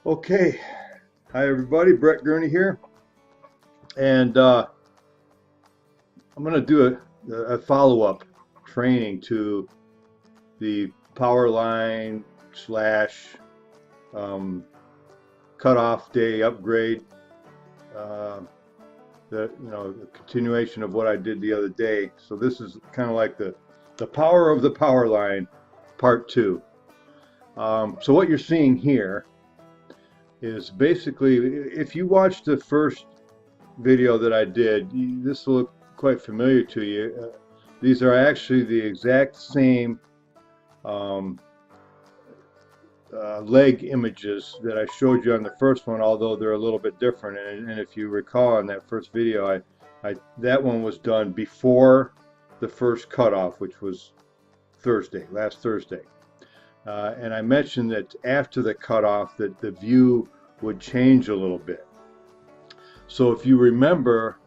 Okay, hi everybody, Brett Gurney here, and I'm going to do a follow-up training to the Powerline slash um, cutoff day upgrade. Uh, the continuation of what I did the other day. So this is kind of like the power of the Powerline, part two. So what you're seeing here is basically, if you watch the first video that I did, this will look quite familiar to you. These are actually the exact same um, leg images that I showed you on the first one, although they're a little bit different. And if you recall in that first video, that one was done before the first cutoff, which was last Thursday. And I mentioned that after the cutoff that the view would change a little bit. So if you remember,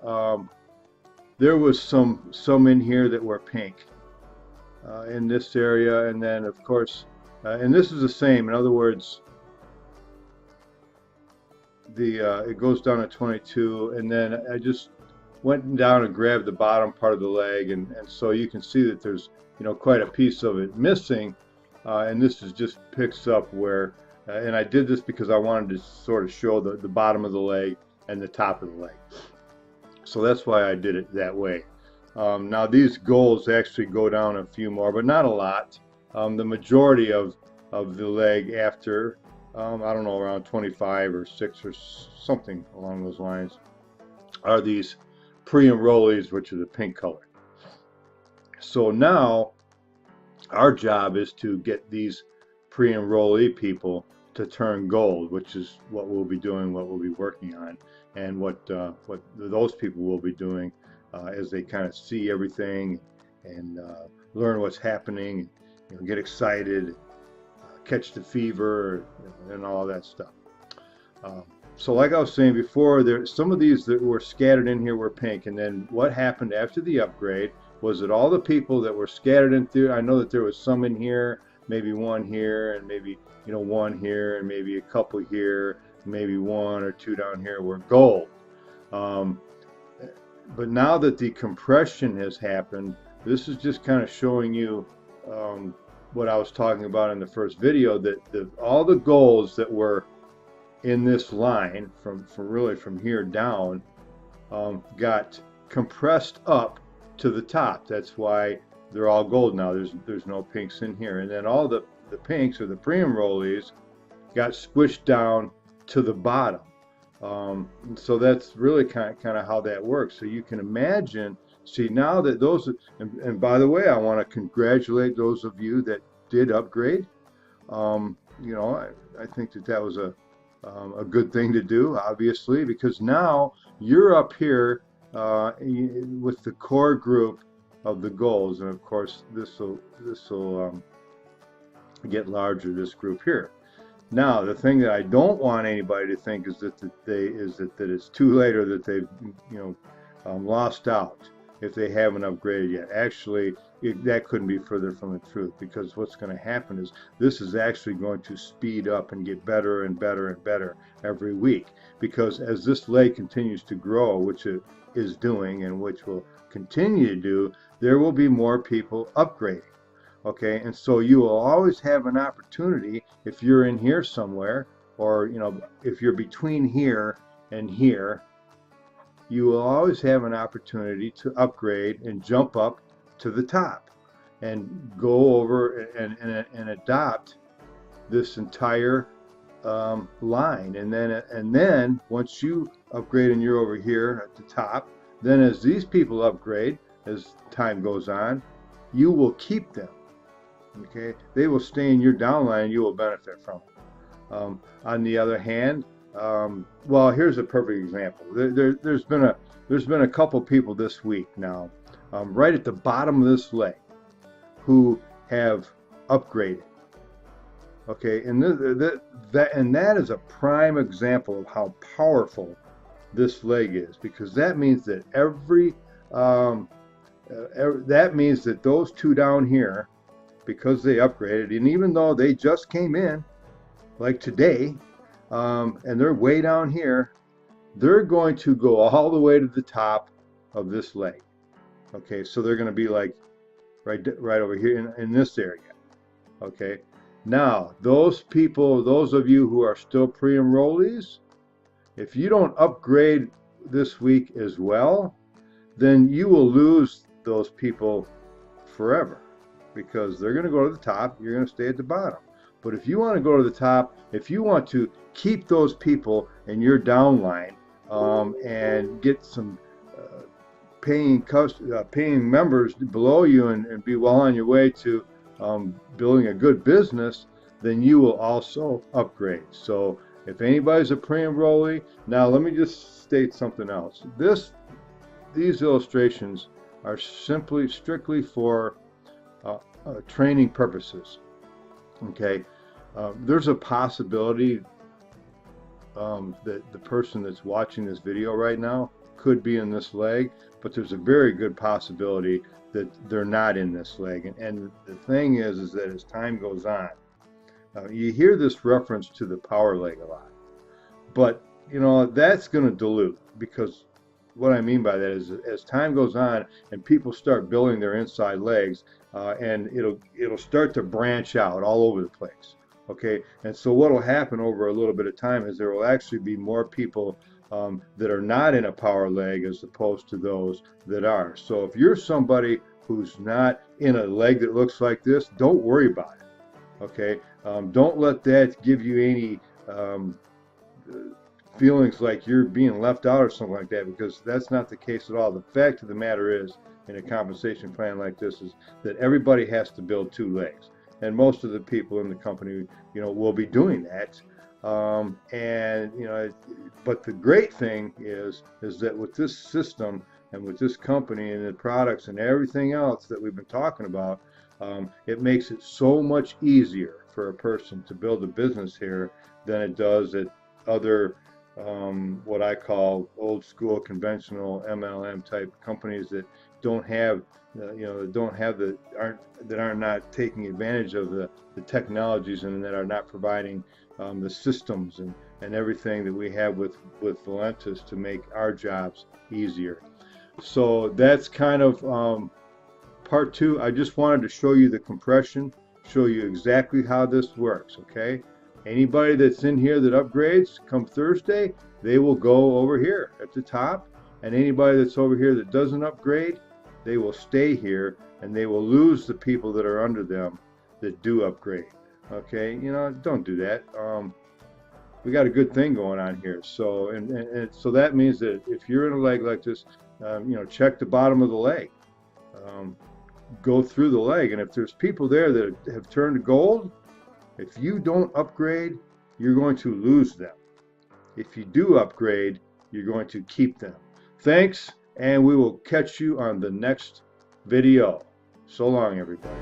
there was some in here that were pink in this area, and then of course, and this is the same. In other words, it goes down to 22, and then I just went down and grabbed the bottom part of the leg, and so you can see that there's quite a piece of it missing, and this is just picks up where, and I did this because I wanted to sort of show the bottom of the leg and the top of the leg. So that's why I did it that way. Now these goals actually go down a few more, but not a lot. The majority of the leg after, I don't know, around 25 or 6 or something along those lines, are these pre-enrollees, which are the pink color. So now our job is to get these pre-enrollee people to turn gold, which is what we'll be doing, what we'll be working on, and what those people will be doing as they kind of see everything and learn what's happening, get excited, catch the fever, and all that stuff. So like I was saying before, some of these that were scattered in here were pink, and then what happened after the upgrade was that all the people that were scattered in through, I know that there was some in here, maybe one here, and maybe one here, and maybe a couple here, maybe 1 or 2 down here were gold. But now that the compression has happened, this is just kind of showing you what I was talking about in the first video, that all the golds that were in this line from here down got compressed up to the top. That's why they're all gold now. There's no pinks in here, and then all the pinks, or the pre-enrollees, got squished down to the bottom. So that's really kind of how that works. So you can imagine, see now that those, and by the way, I want to congratulate those of you that did upgrade. I think that was a good thing to do, obviously, because now you're up here with the core group of the goals, and of course this will get larger, this group here. Now the thing that I don't want anybody to think is that it's too late, or that they've lost out if they haven't upgraded yet. Actually, that couldn't be further from the truth, because what's going to happen is this is actually going to speed up and get better and better and better every week, because as this leg continues to grow, which it is doing and which will continue to do, there will be more people upgrading. Okay, and so you will always have an opportunity, if you're in here somewhere, or if you're between here and here, you will always have an opportunity to upgrade and jump up to the top and go over and adopt this entire line. And then once you upgrade and you're over here at the top, then as these people upgrade, as time goes on, you will keep them. Okay, they will stay in your downline and you will benefit from it. On the other hand, well, here's a perfect example. There's been a couple people this week now, right at the bottom of this leg, who have upgraded. Okay, and that is a prime example of how powerful this leg is, because that means that that means that those two down here, because they upgraded, and even though they just came in, like today, and they're way down here, they're going to go all the way to the top of this leg. Okay, so they're going to be like right over here in this area. Okay, now those people, those of you who are still pre-enrollees, if you don't upgrade this week as well, then you will lose those people forever, because they're going to go to the top, you're going to stay at the bottom. But if you want to go to the top, if you want to keep those people in your downline and get some paying members below you and be well on your way to building a good business, then you will also upgrade. So if anybody's a pre-enrollee, now let me just state something else. These illustrations are strictly for training purposes. Okay, there's a possibility that the person that's watching this video right now could be in this leg, but there's a very good possibility that they're not in this leg. And the thing is that as time goes on, you hear this reference to the power leg a lot, but you know that's going to dilute, because what I mean by that is as time goes on and people start building their inside legs, and it'll start to branch out all over the place. Okay, and so what will happen over a little bit of time is there will actually be more people that are not in a power leg as opposed to those that are. So if you're somebody who's not in a leg that looks like this, don't worry about it. Okay, don't let that give you any feelings like you're being left out or something like that, because that's not the case at all. The fact of the matter is, in a compensation plan like this, is that everybody has to build two legs, and most of the people in the company, you know, will be doing that. And you know, but the great thing is that with this system and with this company and the products and everything else that we've been talking about, it makes it so much easier for a person to build a business here than it does at other what I call old school conventional MLM type companies that don't have that are not taking advantage of the technologies and that are not providing the systems and everything that we have with Valentus to make our jobs easier. So that's kind of part two. I just wanted to show you the compression, show you exactly how this works. Okay, anybody that's in here that upgrades come Thursday, they will go over here at the top, and anybody that's over here that doesn't upgrade, they will stay here, and they will lose the people that are under them that do upgrade. Okay, you know, don't do that. We got a good thing going on here. So and so that means that if you're in a leg like this, you know, check the bottom of the leg, go through the leg, and if there's people there that have turned to gold, if you don't upgrade, you're going to lose them. If you do upgrade, you're going to keep them. Thanks, and we will catch you on the next video. So long, everybody.